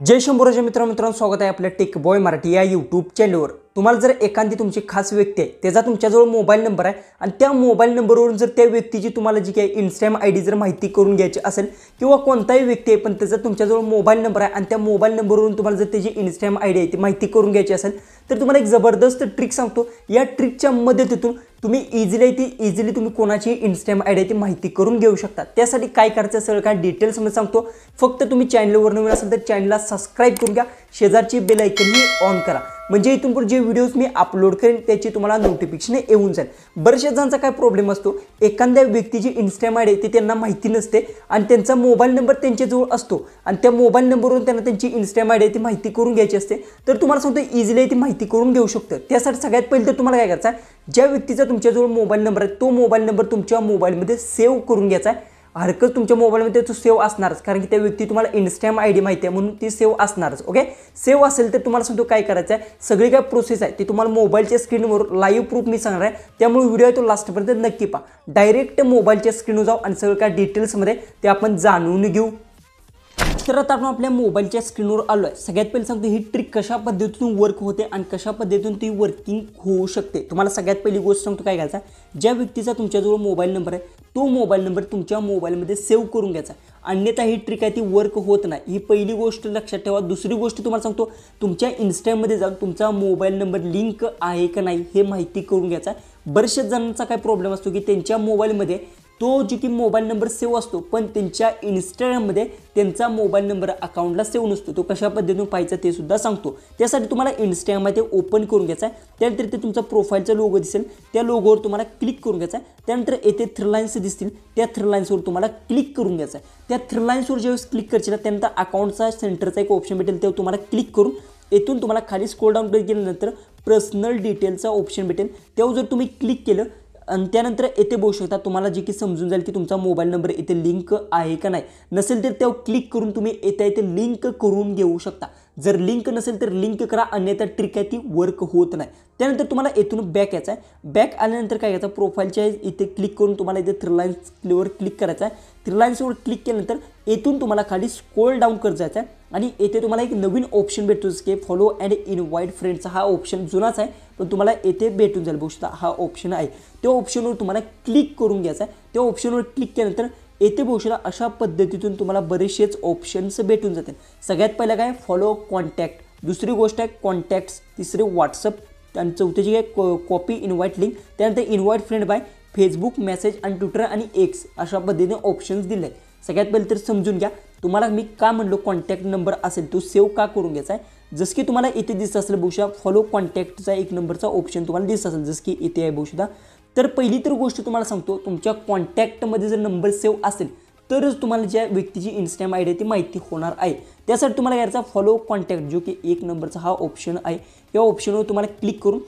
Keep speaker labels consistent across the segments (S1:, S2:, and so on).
S1: जय शंभूराजे मित्रांनो स्वागत आहे आपल्या टेक बॉय मराठी या यूट्यूब चॅनलवर। तुम्हाला जर एखादी तुमची खास व्यक्ती आहे त्याचा तुमच्याजवळ मोबाईल नंबर आहे आणि त्या मोबाईल नंबरवरून जर त्या व्यक्तीची तुम्हाला जी काही इन्स्टाग्राम आयडी जर माहिती करून घ्यायची असेल किंवा कोणताही व्यक्ती आहे पण त्याचा तुमच्याजवळ मोबाईल नंबर आहे आणि त्या मोबाईल नंबरवरून तुम्हाला जर त्याची इन्स्टाग्राम आयडी आहे ती माहिती करून घ्यायची असेल तर तुम्हाला एक जबरदस्त ट्रिक सांगतो। या ट्रिकच्या मदतीतून तुम्ही इझिली तुम्ही कोणाची इन्स्टाग्राम आयडी ती माहिती करून घेऊ शकता। त्यासाठी काय करायचं सगळं काय डिटेल्स मध्ये सांगतो। फक्त तुम्ही चॅनलवर नवीन असाल तर चॅनलला सबस्क्राइब करून घ्या, शेजारची बेल आयकॉनही ऑन करा म्हणजे इथून पुढे जे व्हिडिओज मी अपलोड करेन त्याची तुम्हाला नोटिफिकेशन येऊन जाईल। बरेचशा जणांचा काय प्रॉब्लेम असतो, एखाद्या व्यक्तीची इन्स्टाग्राम आयडी ती त्यांना माहिती नसते आणि त्यांचा मोबाईल नंबर त्यांच्याजवळ असतो आणि त्या मोबाईल नंबरवरून त्यांना त्यांची इन्स्टाग्राम आयडी ती माहिती करून घ्यायची असते। तर तुम्हाला सांगतो इझिली ती माहिती करून घेऊ शकतो। त्यासाठी सगळ्यात पहिले तर तुम्हाला काय करायचं आहे, ज्या व्यक्तीचा तुमच्याजवळ मोबाईल नंबर आहे तो मोबाईल नंबर तुमच्या मोबाईलमध्ये सेव्ह करून घ्यायचा आहे। हरकत तुमच्या मोबाईलमध्ये तो सेव्ह असणारच, कारण की त्या व्यक्ती तुम्हाला इन्स्टाग्राम आयडी माहिती आहे म्हणून ती सेव्ह असणारच। ओके, सेव्ह असेल तर तुम्हाला सांगतो काय करायचं आहे, सगळी काय प्रोसेस आहे ती तुम्हाला मोबाईलच्या स्क्रीनवर लाईव्ह प्रूफ मी सांगणार आहे, त्यामुळे व्हिडिओ तो लास्टपर्यंत नक्की पहा। डायरेक्ट मोबाईलच्या स्क्रीनवर जाऊ आणि सगळं काय डिटेल्समध्ये ते आपण जाणून घेऊ। तर आता आपण आपल्या मोबाईलच्या स्क्रीनवर आलो आहे। सगळ्यात पहिले सांगतो ही ट्रिक कशा पद्धतीतून वर्क होते आणि कशा पद्धतीतून ती वर्किंग होऊ शकते। तुम्हाला सगळ्यात पहिली गोष्ट सांगतो काय करायचं, ज्या व्यक्तीचा तुमच्याजवळ मोबाईल नंबर आहे तो मोबाईल नंबर तुमच्या मोबाईलमध्ये सेव्ह करून घ्यायचा, अन्यथा ही ट्रिक आहे ती वर्क होत नाही। ही पहिली गोष्ट लक्षात ठेवा। दुसरी गोष्ट तुम्हाला सांगतो, तुमच्या इन्स्टाग्राममध्ये जाऊन तुमचा मोबाईल नंबर लिंक आहे का नाही हे माहिती करून घ्यायचा। बरेचशा जणांचा काय प्रॉब्लेम असतो की त्यांच्या मोबाईलमध्ये तो जो की मोबाईल नंबर सेव्ह असतो पण त्यांच्या इन्स्टाग्राममध्ये त्यांचा मोबाईल नंबर अकाउंटला सेव्ह नसतो। तो कशा पद्धतीने पाहायचा ते सुद्धा सांगतो। त्यासाठी तुम्हाला इन्स्टाग्राममध्ये ओपन करून घ्यायचा आहे, त्यानंतर ते तुमचा प्रोफाईलचा लोगो दिसेल त्या लोगोवर तुम्हाला क्लिक करून घ्यायचा आहे। त्यानंतर येथे थ्री लाईन्स दिसतील त्या थ्री लाईन्सवर तुम्हाला क्लिक करून घ्यायचं आहे। त्या थ्री लाईन्सवर ज्यावेळेस क्लिक करशील त्यानंतर अकाउंटचा सेंटरचा एक ऑप्शन भेटेल तेव्हा तुम्हाला क्लिक करून येथून तुम्हाला खाली स्क्रोल डाऊन केल्यानंतर पर्सनल डिटेलचा ऑप्शन भेटेल तेव्हा जर तुम्ही क्लिक केलं आणि त्यानंतर येथे बघू शकता तुम्हाला जे की समजून जाईल की तुमचा मोबाईल नंबर येथे लिंक आहे का नाही। नसेल तर त्यावर क्लिक करून तुम्ही येथे लिंक करून घेऊ शकता। जर लिंक नसेल तर लिंक करा, अन्यथा ट्रिक आहे ती वर्क होत नाही। त्यानंतर तुम्हाला येथून बॅक यायचं आहे। बॅक आल्यानंतर काय करायचं, प्रोफाईलच्या इथे क्लिक करून तुम्हाला इथे थ्री लाईन्सवर क्लिक करायचं आहे। थ्री लाईन्सवर क्लिक केल्यानंतर येथून तुम्हाला खाली स्क्रोल डाऊन करत जायचं आहे आणि येथे तुम्हाला एक नवीन ऑप्शन भेटतो की फॉलो अँड इनवाईट फ्रेंड्स। हा ऑप्शन जुनाच आहे पण तुम्हाला येथे भेटून जाईल, बघू शकता हा ऑप्शन आहे। त्या ऑप्शनवर तुम्हाला क्लिक करून घ्यायचं आहे। त्या ऑप्शनवर क्लिक केल्यानंतर येथे बघू शकता अशा पद्धतीतून तुम्हाला बरेचसेच ऑप्शन्स भेटून जातील। सगळ्यात पहिलं काय फॉलो कॉन्टॅक्ट, दुसरी गोष्ट आहे कॉन्टॅक्ट्स, तिसरी व्हॉट्सअप आणि चौथीची काय कॉपी इन्व्हाइट लिंक, त्यानंतर invite friend bye Facebook message आणि ट्विटर आणि एक्स अशा पद्धतीने ऑप्शन्स दिले। सगळ्यात पहिले तर समजून घ्या, तुम्हाला मी का म्हणलो कॉन्टॅक्ट नंबर असेल तो सेव्ह का करून घ्यायचा आहे। जसं की तुम्हाला इथे दिसत असेल बघू शकता फॉलो कॉन्टॅक्टचा एक नंबरचा ऑप्शन तुम्हाला दिसत असेल जसं की इथे आहे बघू शकता। तर पहिली तर गोष्ट तुम्हाला सांगतो, तुमच्या कॉन्टॅक्टमध्ये जर नंबर सेव्ह असेल तरच तुम्हाला ज्या व्यक्तीची इन्स्टाग्राम आयडी ती माहिती होणार आहे। त्यासाठी तुम्हाला याचा फॉलो कॉन्टॅक्ट जो की एक नंबरचा हा ऑप्शन आहे, या ऑप्शनवर तुम्हाला क्लिक करून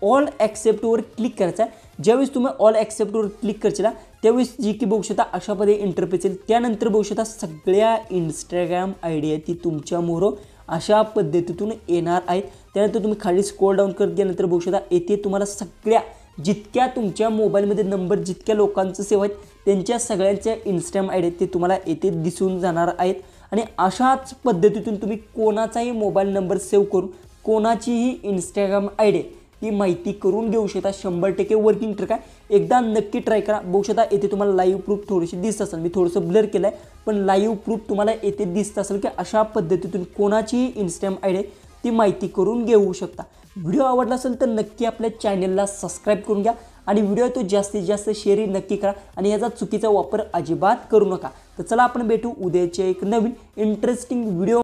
S1: ऑल ॲक्सेप्टवर क्लिक करायचा आहे। ज्यावेळेस तुम्ही ऑल ॲक्सेप्टवर क्लिक करशील त्यावेळेस जी की बघू शकता अशा पद्धतीने इंटरफेस येईल। त्यानंतर बघू शकता सगळ्या इन्स्टाग्राम आयडी आहे ती तुमच्या मोहर अशा पद्धतीतून येणार आहेत। त्यानंतर तुम्ही खाली स्क्रोल डाऊन करत गेल्यानंतर बघू शकता येथे तुम्हाला सगळ्या जितक्या तुमच्या मोबाईलमध्ये नंबर जितक्या लोकांचं सेव्ह आहेत त्यांच्या सगळ्यांच्या इन्स्टाग्राम आयडी ते तुम्हाला येथे दिसून जाणार आहेत। आणि अशाच पद्धतीतून तुम्ही कोणाचाही मोबाईल नंबर सेव्ह करून कोणाचीही इन्स्टाग्राम आयडी ही माहिती करून घेऊ शकता। 100% वर्किंग ट्रिक आहे, एकदा नक्की ट्राय करा। बघू शकता येथे तुम्हाला लाईव्ह प्रूफ थोडीशी दिसत असेल, मी थोडंसं ब्लर केलं आहे पण लाईव्ह प्रूफ तुम्हाला येथे दिसत असेल की अशा पद्धतीतून कोणाचीही इन्स्टाग्राम आयडी ती माहिती करून घेऊ शकता। व्हिडिओ आवडला असेल तर नक्की आपल्या चॅनलला सबस्क्राईब करून घ्या आणि व्हिडिओ तो जास्तीत जास्त शेअर नक्की करा आणि याचा चुकीचा वापर अजिबात करू नका। तर चला आपण भेटू उद्याच्या एक नवीन इंटरेस्टिंग व्हिडिओ।